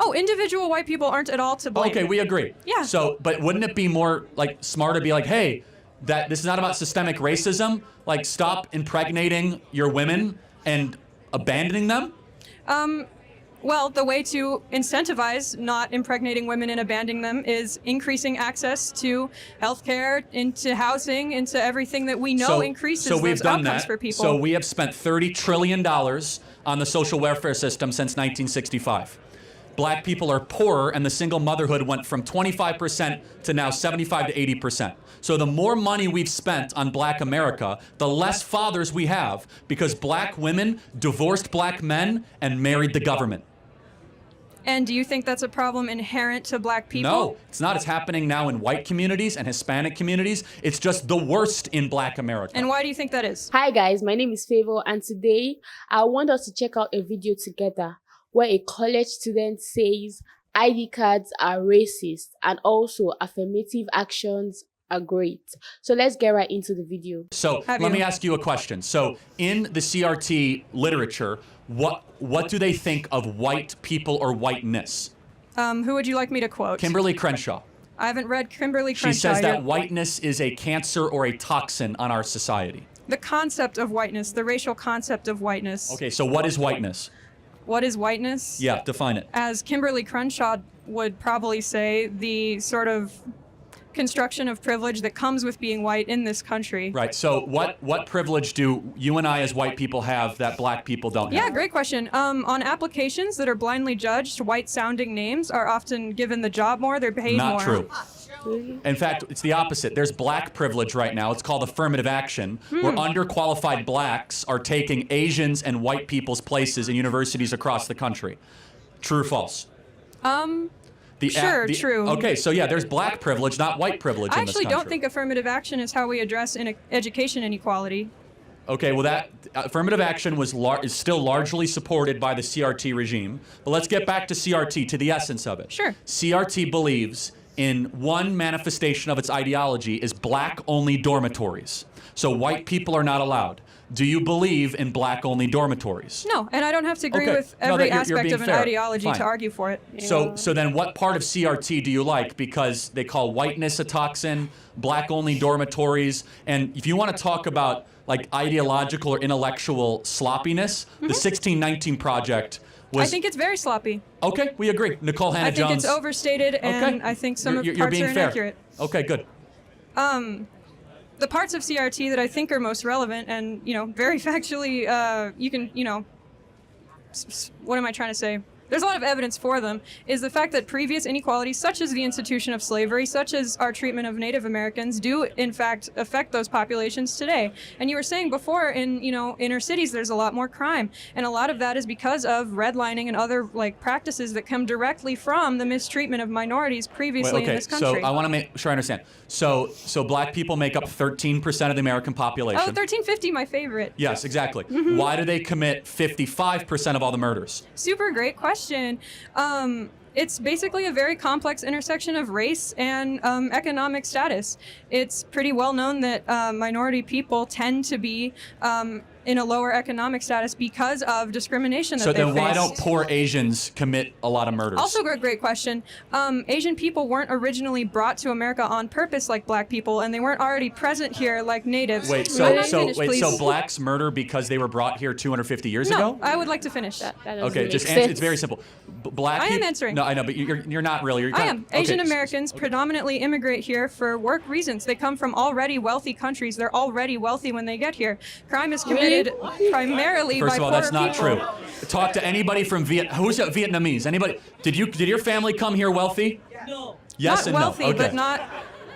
No, individual white people aren't at all to blame. Okay, we agree. Yeah. So, but wouldn't it be more like smarter to be like, hey, that this is not about systemic racism. Like, stop impregnating your women and abandoning them? Well, the way to incentivize not impregnating women and abandoning them is increasing access to healthcare, into housing, into everything that we know increases those outcomes for people. So we have spent $30 trillion on the social welfare system since 1965. Black people are poorer, and the single motherhood went from 25% to now 75 to 80%. So the more money we've spent on Black America, the less fathers we have, because Black women divorced Black men and married the government. And do you think that's a problem inherent to Black people? No, it's not. It's happening now in white communities and Hispanic communities. It's just the worst in Black America. And why do you think that is? Hi guys, my name is Favor, and today I want us to check out a video together where a college student says ID cards are racist and also affirmative actions are great. So let's get right into the video. So let me ask you a question. So in the CRT literature, what do they think of white people or whiteness? Who would you like me to quote? Kimberly Crenshaw. I haven't read Kimberly Crenshaw She says that yet. whiteness is a cancer or a toxin on our society. The concept of whiteness, the racial concept of whiteness. Okay, so what is whiteness? What is whiteness? Yeah, define it. As Kimberly Crenshaw would probably say, the sort of construction of privilege that comes with being white in this country. Right, so what privilege do you and I as white people have that Black people don't have? Yeah, great question. On applications that are blindly judged, white-sounding names are often given the job more, they're paid more. Not true. In fact, it's the opposite. There's Black privilege right now. It's called affirmative action, where underqualified Blacks are taking Asians and white people's places in universities across the country. True or false? Sure, true. Okay, so yeah, there's Black privilege, not white privilege in this country. I actually don't think affirmative action is how we address education inequality. Okay, well, that affirmative action is still largely supported by the CRT regime. But let's get back to CRT, to the essence of it. Sure. CRT believes in one manifestation of its ideology is Black-only dormitories. So white people are not allowed. Do you believe in Black-only dormitories? No, and I don't have to agree with every aspect of an ideology to argue for it. So then what part of CRT do you like? Because they call whiteness a toxin, Black-only dormitories, and if you want to talk about like ideological or intellectual sloppiness, the 1619 Project was... I think it's very sloppy. Okay, we agree. Nicole Hannah-Jones. I think it's overstated, and I think some of the parts are inaccurate. Okay, good. The parts of CRT that I think are most relevant and, very factually, you can, what am I trying to say? There's a lot of evidence for them, is the fact that previous inequalities, such as the institution of slavery, such as our treatment of Native Americans, do in fact affect those populations today. And you were saying before, in inner cities, there's a lot more crime, and a lot of that is because of redlining and other practices that come directly from the mistreatment of minorities previously in this country. So I want to make sure I understand. So Black people make up 13% of the American population. Oh, 1350, my favorite. Yes, exactly. Why do they commit 55% of all the murders? Super great question. It's basically a very complex intersection of race and economic status. It's pretty well known that minority people tend to be in a lower economic status because of discrimination that they face. So then why don't poor Asians commit a lot of murders? Also a great question. Asian people weren't originally brought to America on purpose like Black people, and they weren't already present here like natives. Wait, so Blacks murder because they were brought here 250 years ago? No, I would like to finish. That okay, just answer. It's very simple. I am answering. No, I know, but you're not really. I am. Asian Americans predominantly immigrate here for work reasons. They come from already wealthy countries. They're already wealthy when they get here. Crime is committed primarily by First of all, poorer that's not people. true. Talk to anybody from who's Vietnamese? Anybody? Did your family come here wealthy? No. Yes not and no. wealthy, Okay. but not. Yes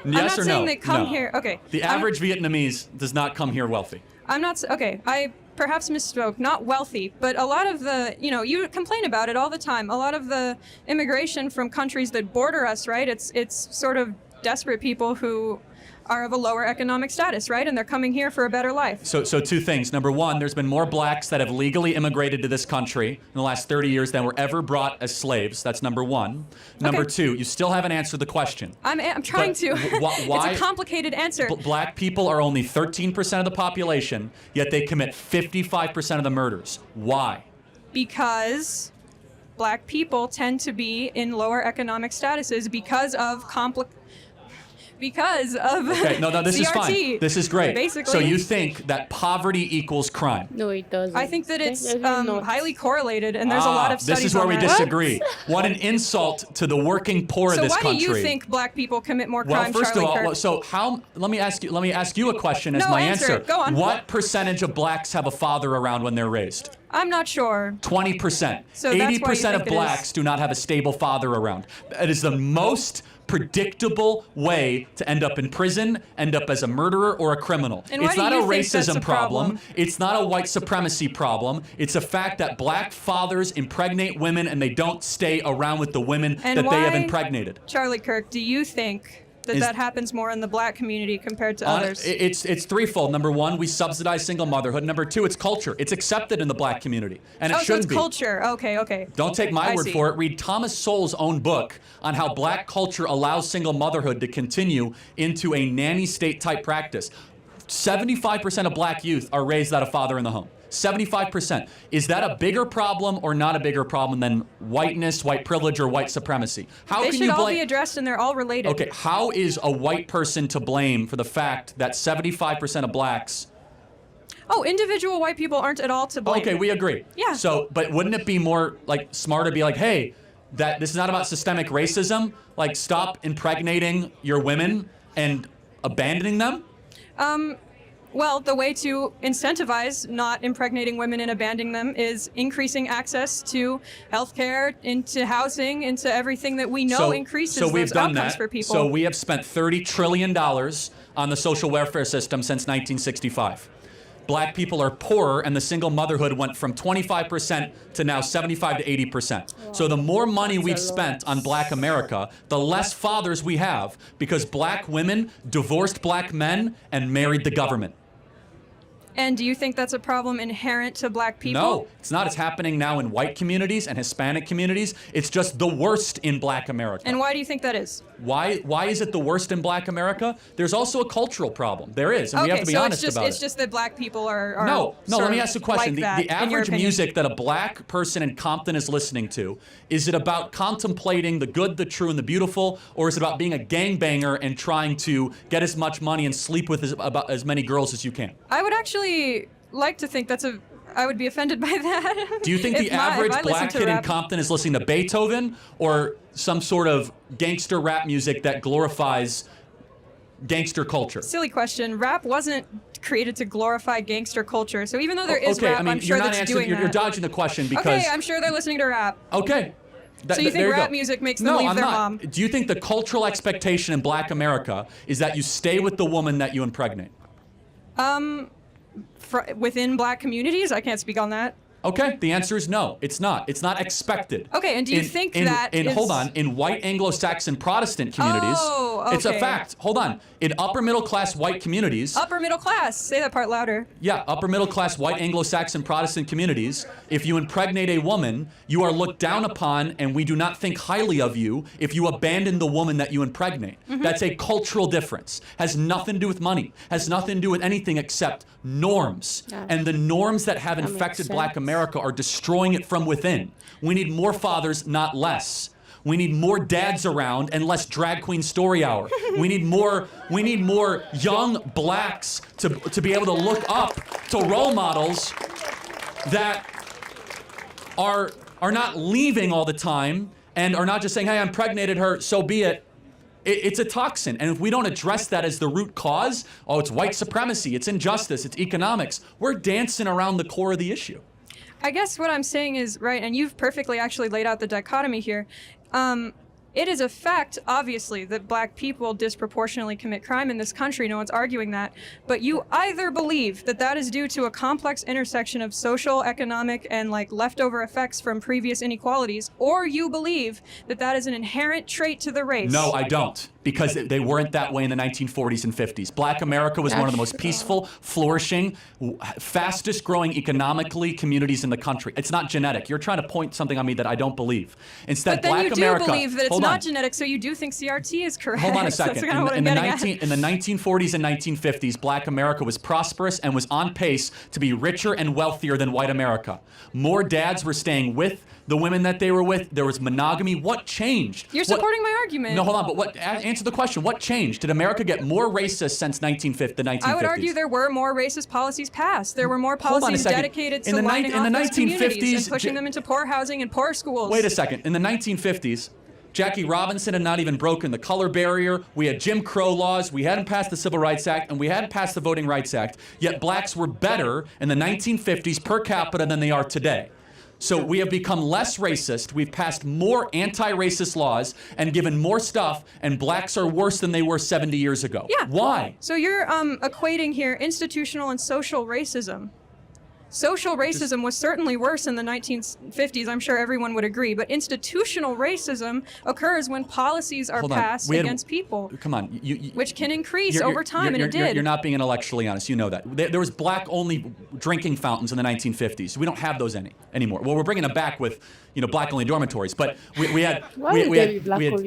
I'm not or saying no? they come No. here. Okay. The average Vietnamese does not come here wealthy. I'm not. Okay. I perhaps misspoke. Not wealthy, but a lot of the. You complain about it all the time. A lot of the immigration from countries that border us, right? It's sort of desperate people who are of a lower economic status, right? And they're coming here for a better life. So two things. Number one, there's been more Blacks that have legally immigrated to this country in the last 30 years than were ever brought as slaves. That's number one. Number two, you still haven't answered the question. I'm trying to. Why? It's a complicated answer. Black people are only 13% of the population, yet they commit 55% of the murders. Why? Because black people tend to be in lower economic statuses because of Okay, no, this is CRT, fine. This is great. Basically. So you think that poverty equals crime? No, it doesn't. I think that it's Definitely not. highly correlated, and there's a lot of studies This is where on we that. disagree. What an insult to the working poor So of this why country. do you think black people commit more Well, crime, first Charlie of all, Kirk? so how? Let me ask you a question as No, my answer it. Go on. What percentage of blacks have a father around when they're raised? I'm not sure. 20%. So that's why you 80% of think it is. blacks do not have a stable father around. It is the most predictable way to end up in prison, end up as a murderer or a criminal. And why It's do not a you think that's racism a problem? It's not a white supremacy problem. It's a fact that black fathers impregnate women and they don't stay around with the women And that they have why- impregnated. Charlie Kirk, do you think that Is- that happens more in the black community compared to others? It's threefold. Number one, we subsidize single motherhood. Number two, it's culture. It's accepted in the black community, and it so shouldn't it's be. culture. Okay. Don't take my I word see. for it. Read Thomas Sowell's own book on how black culture allows single motherhood to continue into a nanny state type practice. 75% of black youth are raised without a father in the home. 75%. Is that a bigger problem or not a bigger problem than whiteness, white privilege, or white supremacy? How They can should you all blame? be addressed, and they're all related. Okay, how is a white person to blame for the fact that 75% of blacks? Oh, individual white people aren't at all to blame. Okay, we agree. Yeah. So, but wouldn't it be more like smarter to be like, hey, that this is not about systemic racism. Like, stop impregnating your women and abandoning them. Well, the way to incentivize not impregnating women and abandoning them is increasing access to healthcare, into housing, into everything that we know increases so we've those done outcomes that. for people. So we have spent $30 trillion on the social welfare system since 1965. Black people are poorer, and the single motherhood went from 25% to now 75 to 80%. So the more money we've spent on black America, the less fathers we have, because black women divorced black men and married the government. And do you think that's a problem inherent to black people? No, it's not. It's happening now in white communities and Hispanic communities. It's just the worst in black America. And why do you think that is? Why is it the worst in black America? There's also a cultural problem. There is, and we have to be honest about it's it. just that black people are No, sort let me of ask you a question. like that, The in your average opinion. music that a black person in Compton is listening to, is it about contemplating the good, the true, and the beautiful, or is it about being a gangbanger and trying to get as much money and sleep with about as many girls as you can? I would actually like to think I would be offended by that. Do you think the average black kid in Compton is listening to Beethoven or some sort of gangster rap music that glorifies gangster culture? Silly question. Rap wasn't created to glorify gangster culture. So even though there is rap, I'm sure you're not that's answering. doing You're that. dodging the question because. Okay, I'm sure they're listening to rap. Okay. So you think there rap go. music makes them No, leave I'm their not. mom? Do you think the cultural expectation in black America is that you stay with the woman that you impregnate? Within black communities? I can't speak on that. Okay, the answer is no. It's not. It's not expected. Okay, and do you think that is... Hold on. In white Anglo-Saxon Protestant communities, it's a okay. fact. Hold on. In upper middle class white communities, Upper middle class. Say that part louder. yeah, upper middle class white Anglo-Saxon Protestant communities, if you impregnate a woman, you are looked down upon and we do not think highly of you if you abandon the woman that you impregnate. Mm-hmm. That's a cultural difference. Has nothing to do with money. Has nothing to do with anything except norms. Yeah. And the norms that have makes infected sense. black America are destroying it from within. We need more fathers, not less. We need more dads around and less drag queen story hour. We need more young blacks to be able to look up to role models that are not leaving all the time and are not just saying, hey, I impregnated her, so be it. It's a toxin. And if we don't address that as the root cause, oh, it's white supremacy, it's injustice, it's economics, we're dancing around the core of the issue. I guess what I'm saying is, right, and you've perfectly actually laid out the dichotomy here. It is a fact, obviously, that black people disproportionately commit crime in this country. No one's arguing that. But you either believe that that is due to a complex intersection of social, economic, and like leftover effects from previous inequalities, or you believe that that is an inherent trait to the race. No, I don't. Because they weren't that way in the 1940s and 50s. Black America was one of the most peaceful, flourishing, fastest growing economically communities in the country. It's not genetic. You're trying to point something on me that I don't believe. Instead, But then Black you do America. believe that it's hold not on. genetic, so you do think CRT is correct. Hold on a That's second. kind of what I'm getting at. In the 1940s and 1950s, Black America was prosperous and was on pace to be richer and wealthier than white America. More dads were staying with the women that they were with. There was monogamy. What changed? You're supporting my argument. No, hold on. But answer the question. What changed? Did America get more racist since the 1950s? I would argue there were more racist policies passed. There were more Hold on a policies second. dedicated In to the lining off those 1950s, communities and pushing them into poor housing and poor schools. Wait a second. In the 1950s, Jackie Robinson had not even broken the color barrier. We had Jim Crow laws. We hadn't passed the Civil Rights Act, and we hadn't passed the Voting Rights Act. Yet blacks were better in the 1950s per capita than they are today. So we have become less racist. We've passed more anti-racist laws and given more stuff, and blacks are worse than they were 70 years ago. Yeah. Why? So you're equating here institutional and social racism. Social racism was certainly worse in the 1950s, I'm sure everyone would agree, but institutional racism occurs when policies are passed against people. Come on. Which can increase over time, and it did. You're not being intellectually honest. You know that. There was black-only drinking fountains in the 1950s. We don't have those anymore. Well, we're bringing them back with, black-only dormitories. But we had,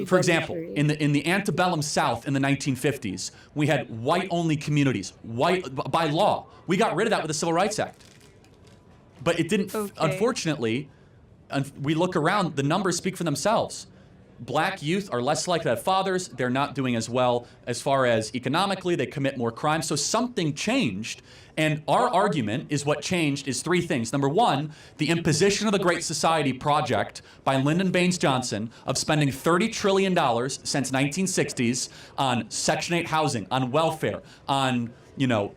for example, in the antebellum South in the 1950s, we had white-only communities, by law. We got rid of that with the Civil Rights Act. But it didn't, unfortunately, we look around, the numbers speak for themselves. Black youth are less likely to have fathers. They're not doing as well as far as economically. They commit more crime. So something changed. And our argument is what changed is three things. Number one, the imposition of the Great Society project by Lyndon Baines Johnson of spending $30 trillion since 1960s on Section 8 housing, on welfare, on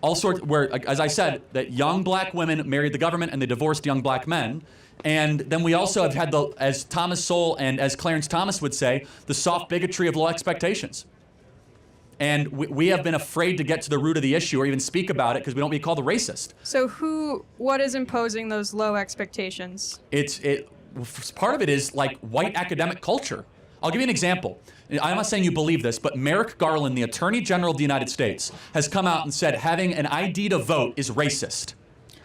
all sorts, where, as I said, that young black women married the government and they divorced young black men. And then we also have had as Thomas Sowell and as Clarence Thomas would say, the soft bigotry of low expectations. And we have been afraid to get to the root of the issue or even speak about it because we don't want to be called a racist. So what is imposing those low expectations? Part of it is like white academic culture. I'll give you an example. I'm not saying you believe this, but Merrick Garland, the Attorney General of the United States, has come out and said having an ID to vote is racist.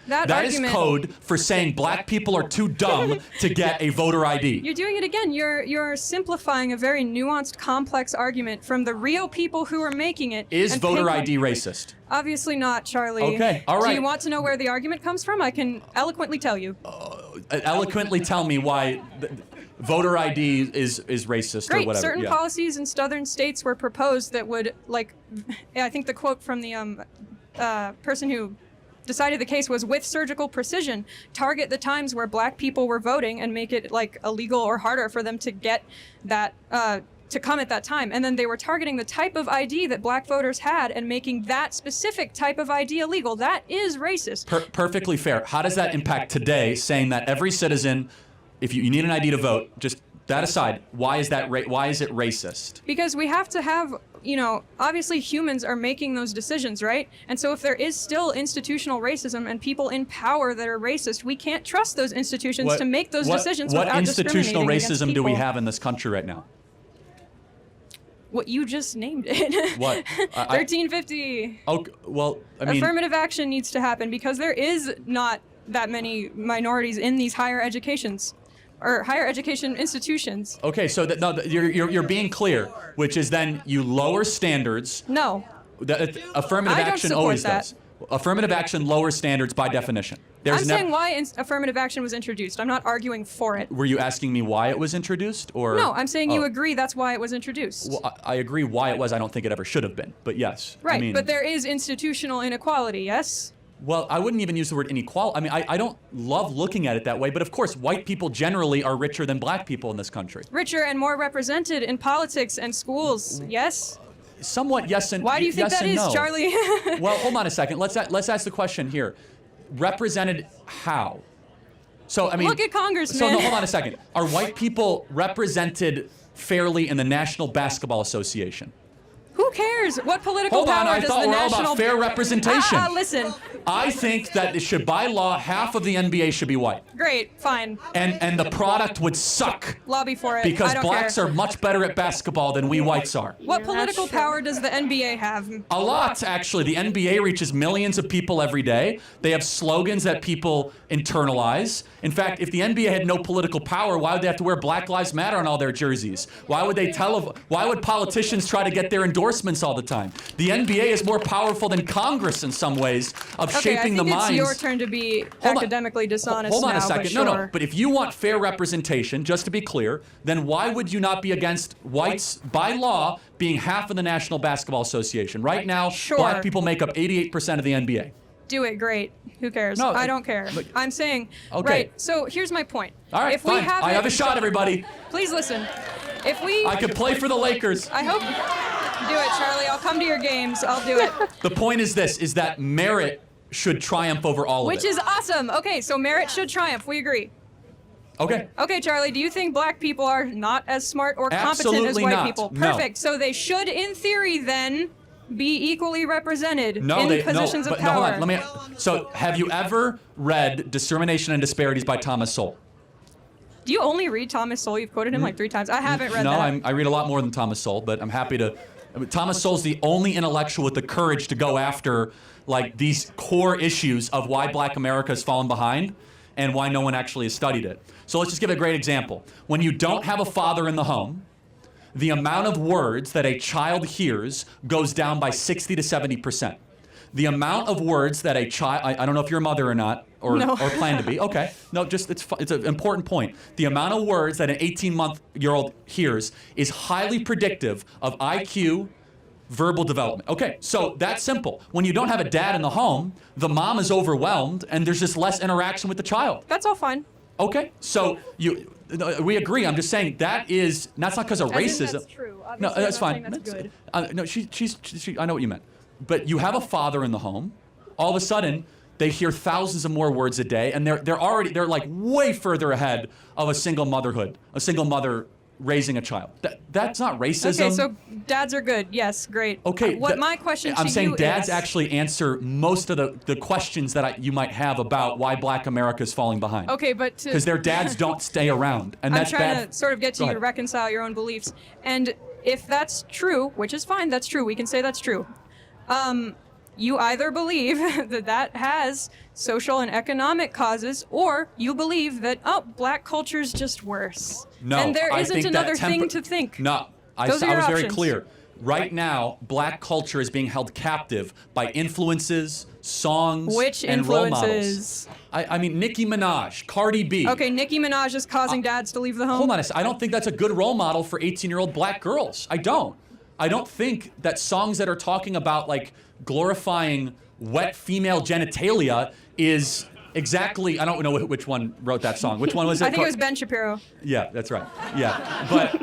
That is code for saying black people are too dumb to get a voter ID. You're doing it again. You're simplifying a very nuanced, complex argument from the real people who are making it. Is voter ID racist? Obviously not, Charlie. Okay, all right. Do you want to know where the argument comes from? I can eloquently tell you. Eloquently tell me why voter ID is racist or whatever. Certain policies in southern states were proposed that would, I think the quote from the person who decided the case was, with surgical precision, target the times where black people were voting and make it illegal or harder for them to get that to come at that time. And then they were targeting the type of ID that black voters had and making that specific type of ID illegal. That is racist. Perfectly fair. How does that impact today, saying that every citizen, if you need an ID to vote, just that aside, why is it racist? Because we have to have, obviously humans are making those decisions, right? And so if there is still institutional racism and people in power that are racist, we can't trust those institutions to make those decisions without institutional discriminating against racism people. do we have in this country right now? What you just named it. What? 1350. Okay, well, I mean, affirmative action needs to happen because there is not that many minorities in these higher educations or higher education institutions. Okay, so you're being clear, which is then you lower standards. No. Affirmative action always does. Affirmative action lowers standards by definition. I'm saying why affirmative action was introduced. I'm not arguing for it. Were you asking me why it was introduced, or? No, I'm saying you agree that's why it was introduced. Well, I agree why it was. I don't think it ever should have been, but yes. Right, but there is institutional inequality, yes? Well, I wouldn't even use the word inequality. I mean, I don't love looking at it that way, but of course, white people generally are richer than black people in this country. Richer and more represented in politics and schools, yes? Somewhat yes and no. Why do you think that is, Charlie? Well, hold on a second. Let's ask the question here. Represented how? So, I mean... Look at Congressman. So, no, hold on a second. Are white people represented fairly in the National Basketball Association? Who cares? What political Hold on, power I does thought the we're all national... about fair representation. Listen. I think that it should, by law, half of the NBA should be white. Great, fine. And the product would suck. Lobby for it. Because I don't blacks care. are much better at basketball than we whites are. What political power does the NBA have? A lot, actually. The NBA reaches millions of people every day. They have slogans that people internalize. In fact, if the NBA had no political power, why would they have to wear Black Lives Matter on all their jerseys? Why would why would politicians try to get their endorsements all the time? The NBA is more powerful than Congress in some ways of shaping the minds. It's your turn to be academically dishonest. Hold on now, a second. Sure. No. But if you want fair representation, just to be clear, then why would you not be against whites by law being half of the National Basketball Association? Right now, black people make up 88% of the NBA. Do it, great. Who cares? No, I don't care. I'm saying, okay. Right, so here's my point. All right, fine. I have a shot, everybody. Please listen. I could play for the Lakers. I hope... Do it, Charlie. I'll come to your games. I'll do it. The point is this, is that merit should triumph over all of it. Which is awesome. Okay, so merit should triumph. We agree. Okay. Okay, Charlie, do you think black people are not as smart or competent as white people? Perfect. So they should, in theory, then be equally represented in positions of power. Hold on. So have you ever read Discrimination and Disparities by Thomas Sowell? Do you only read Thomas Sowell? You've quoted him like 3 times. I haven't read that. No, I read a lot more than Thomas Sowell, but I'm happy to... Thomas Sowell's the only intellectual with the courage to go after like these core issues of why black America has fallen behind and why no one actually has studied it. So let's just give a great example. When you don't have a father in the home, the amount of words that a child hears goes down by 60 to 70%. The amount of words that a child, I don't know if you're a mother or not, or plan to be. Okay, no, just it's an important point. The amount of words that an 18-month-year-old hears is highly predictive of IQ, verbal development. Okay, so that's simple. When you don't have a dad in the home, the mom is overwhelmed, and there's just less interaction with the child. That's all fine. Okay, so we agree. I'm just saying that's not because of racism. That's true. Obviously, no, that's fine. That's good. No, she. I know what you meant. But you have a father in the home. All of a sudden, they hear thousands of more words a day, and they're like way further ahead of a single mother raising a child. That's not racism. Okay, so dads are good. Yes, great. Okay. My question to you I'm saying dads is, actually answer most of the questions that you might have about why black America is falling behind. Okay, but because their dads don't stay around, and that's bad. I'm trying to sort of get to you to reconcile your own beliefs. And if that's true, which is fine, that's true. We can say that's true. You either believe that has social and economic causes, or you believe that, black culture's just worse. No, and there isn't another thing to think. No, I was very clear. Right now, black culture is being held captive by influences, songs, and role models. I mean, Nicki Minaj, Cardi B. Okay, Nicki Minaj is causing dads to leave the home. Hold on a second. I don't think that's a good role model for 18-year-old black girls. I don't think that songs that are talking about like glorifying wet female genitalia is exactly, I don't know which one wrote that song. Which one was it? I think it was Ben Shapiro. Yeah, that's right. Yeah. But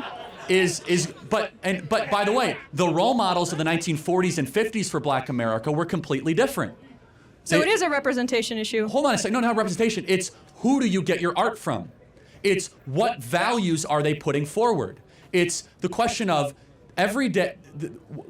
but by the way, the role models of the 1940s and 50s for black America were completely different. So it is a representation issue. Hold on a second. No, not representation. It's who do you get your art from? It's what values are they putting forward? It's the question of every day,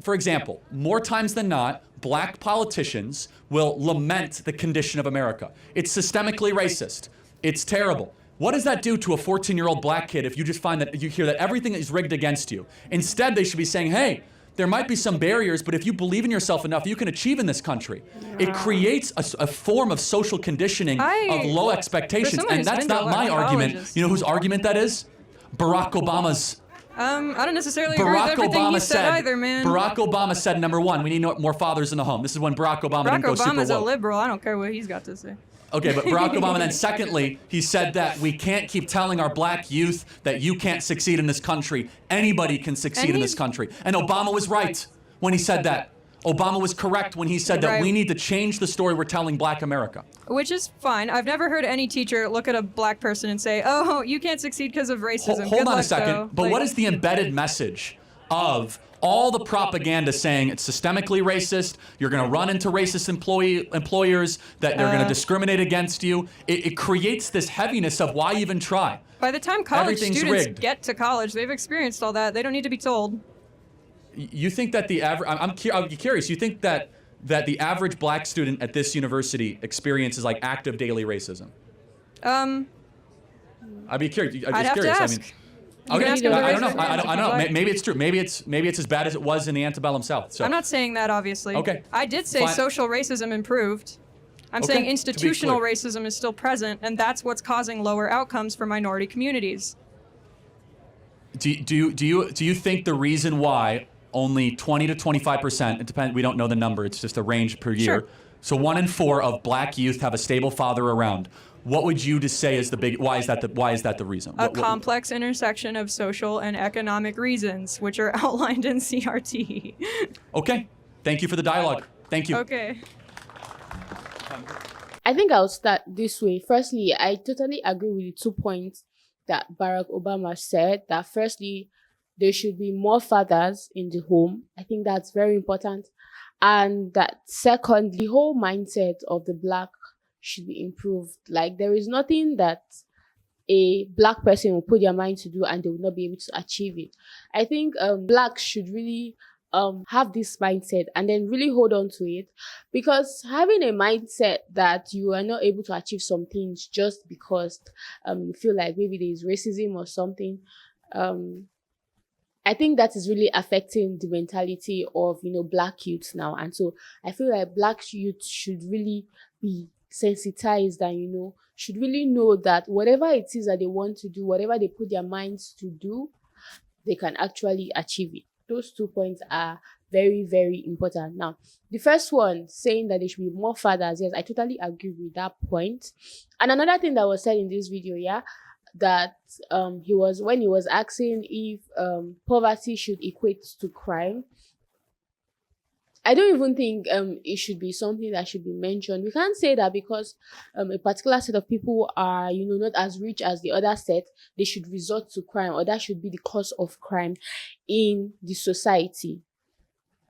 for example, more times than not, black politicians will lament the condition of America. It's systemically racist. It's terrible. What does that do to a 14-year-old black kid if you just find that you hear that everything is rigged against you? Instead, they should be saying, hey, there might be some barriers, but if you believe in yourself enough, you can achieve in this country. It creates a form of social conditioning of low expectations, and that's not my argument. You know whose argument that is? Barack Obama's. I don't necessarily agree with everything you said either, man. Barack Obama said, number one, we need more fathers in the home. This is when Barack Obama didn't go super woke. Obama's a liberal. I don't care what he's got to say. Okay, but Barack Obama then secondly, he said that we can't keep telling our black youth that you can't succeed in this country. Anybody can succeed in this country. And Obama was right when he said that. Obama was correct when he said that we need to change the story we're telling black America. Which is fine. I've never heard any teacher look at a black person and say, oh, you can't succeed because of racism. Hold on a second. But what is the embedded message of all the propaganda saying it's systemically racist, you're going to run into racist employers, that they're going to discriminate against you? It creates this heaviness of why even try? By the time college students get to college, they've experienced all that. They don't need to be told. You think that the average? I'm curious. You think that the average black student at this university experiences like active daily racism? I'd be curious. I'm I'd just have curious. to I ask. mean, You can okay. ask I other I don't know. races I if don't you'd know. like. Maybe it's true. Maybe it's as bad as it was in the antebellum South. So I'm not saying that, obviously. Okay. I did say Fine. social racism improved. I'm Okay, saying to be institutional clear. racism is still present, and that's what's causing lower outcomes for minority communities. Do you think the reason why only 20 to 25%, it depends, we don't know the number, it's just a range per year. Sure. So 1 in 4 of black youth have a stable father around. What would you just say is the big, why is that the reason? A complex intersection of social and economic reasons, which are outlined in CRT. Okay. Thank you for the dialogue. Thank you. Okay. I think I'll start this way. Firstly, I totally agree with the 2 points that Barack Obama said. That firstly, there should be more fathers in the home. I think that's very important. And that secondly, the whole mindset of the black should be improved. Like, there is nothing that a black person will put their mind to do and they will not be able to achieve it. I think blacks should really have this mindset and then really hold on to it, because having a mindset that you are not able to achieve some things just because you feel like maybe there is racism or something, I think that is really affecting the mentality of, black youth now. And so I feel like black youth should really be sensitized and, should really know that whatever it is that they want to do, whatever they put their minds to do, they can actually achieve it. Those 2 points are very, very important. Now, the first one, saying that there should be more fathers, yes, I totally agree with that point. And another thing that was said in this video, that when he was asking if poverty should equate to crime, I don't even think it should be something that should be mentioned. We can't say that because a particular set of people are, not as rich as the other set, they should resort to crime, or that should be the cause of crime in the society.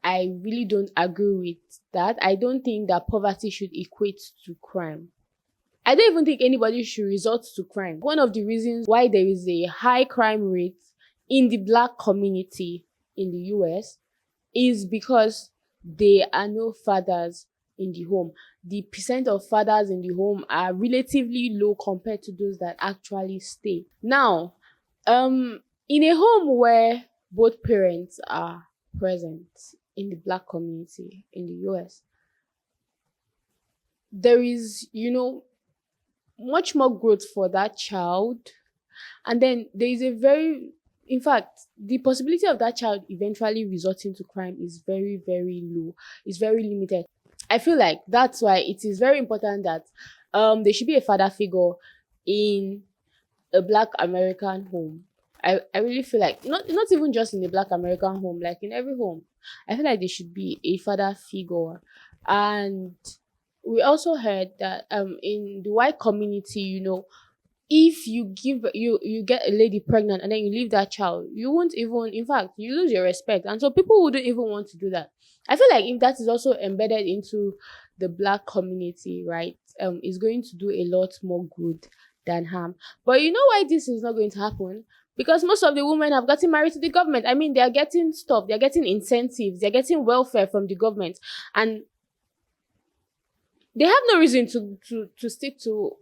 I really don't agree with that. I don't think that poverty should equate to crime. I don't even think anybody should resort to crime. One of the reasons why there is a high crime rate in the black community in the US is because there are no fathers in the home. The percent of fathers in the home are relatively low compared to those that actually stay. Now, in a home where both parents are present in the black community in the US, there is, much more growth for that child. And then there is in fact, the possibility of that child eventually resorting to crime is very, very low. It's very limited. I feel like that's why it is very important that there should be a father figure in a black American home. I really feel like not even just in a black American home, like in every home. I feel like there should be a father figure. And we also heard that in the white community, if you get a lady pregnant and then you leave that child, you won't even, in fact, you lose your respect. And so people wouldn't even want to do that. I feel like if that is also embedded into the black community, right, it's going to do a lot more good than harm. But you know why this is not going to happen? Because most of the women have gotten married to the government. I mean, they are getting stuff, they're getting incentives, they're getting welfare from the government. And they have no reason to stick to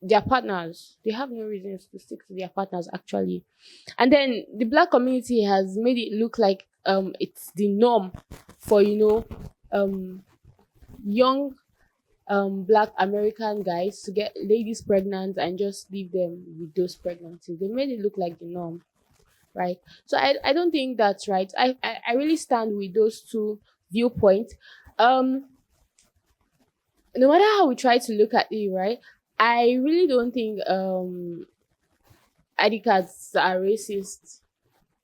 their partners. They have no reasons to stick to their partners, actually. And then the black community has made it look like it's the norm for young black American guys to get ladies pregnant and just leave them with those pregnancies. They made it look like the norm, right? So I don't think that's right. I really stand with those two viewpoints. No matter how we try to look at it, right, I really don't think ID cards are racist.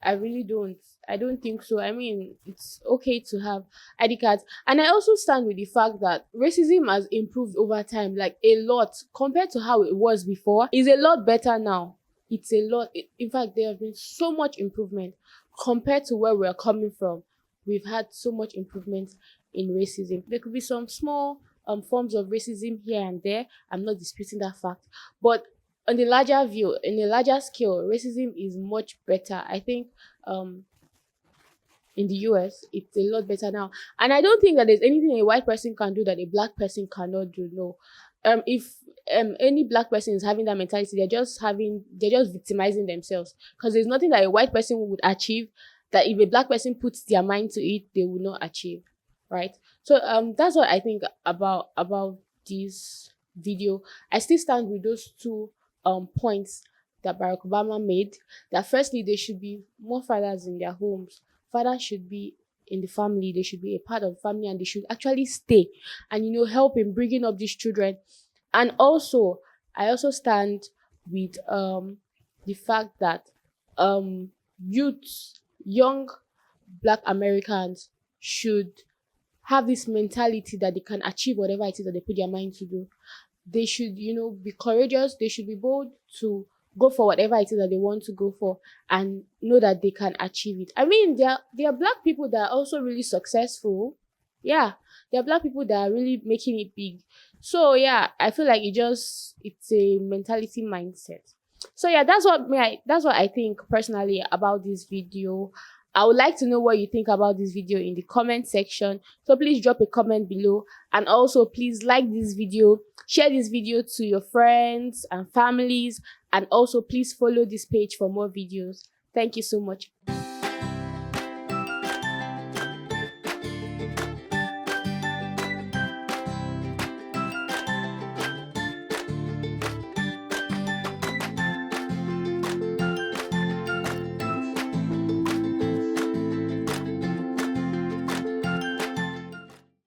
I really don't. I don't think so. I mean, it's okay to have ID cards. And I also stand with the fact that racism has improved over time, like a lot, compared to how it was before. It's a lot better now. It's a lot. In fact, there have been so much improvement compared to where we're coming from. We've had so much improvement in racism. There could be some small forms of racism here and there. I'm not disputing that fact. But on the larger view, in a larger scale, racism is much better. I think in the US. It's a lot better now. And I don't think that there's anything a white person can do that a black person cannot do. No. If any black person is having that mentality, they're just victimizing themselves. Because there's nothing that a white person would achieve that if a black person puts their mind to it, they will not achieve. Right? So that's what I think about this video. I still stand with those two points that Barack Obama made. That firstly, there should be more fathers in their homes. Fathers should be in the family. They should be a part of the family, and they should actually stay and help in bringing up these children. And also, I also stand with the fact that youth, young Black Americans should have this mentality that they can achieve whatever it is that they put their mind to do. They should, be courageous. They should be bold to go for whatever it is that they want to go for, and know that they can achieve it. I mean, there are Black people that are also really successful. Yeah, there are Black people that are really making it big. So yeah, I feel like it's a mentality mindset. So yeah, that's what I think personally about this video. I would like to know what you think about this video in the comment section. So please drop a comment below, and also please like this video, share this video to your friends and families, and also please follow this page for more videos. Thank you so much.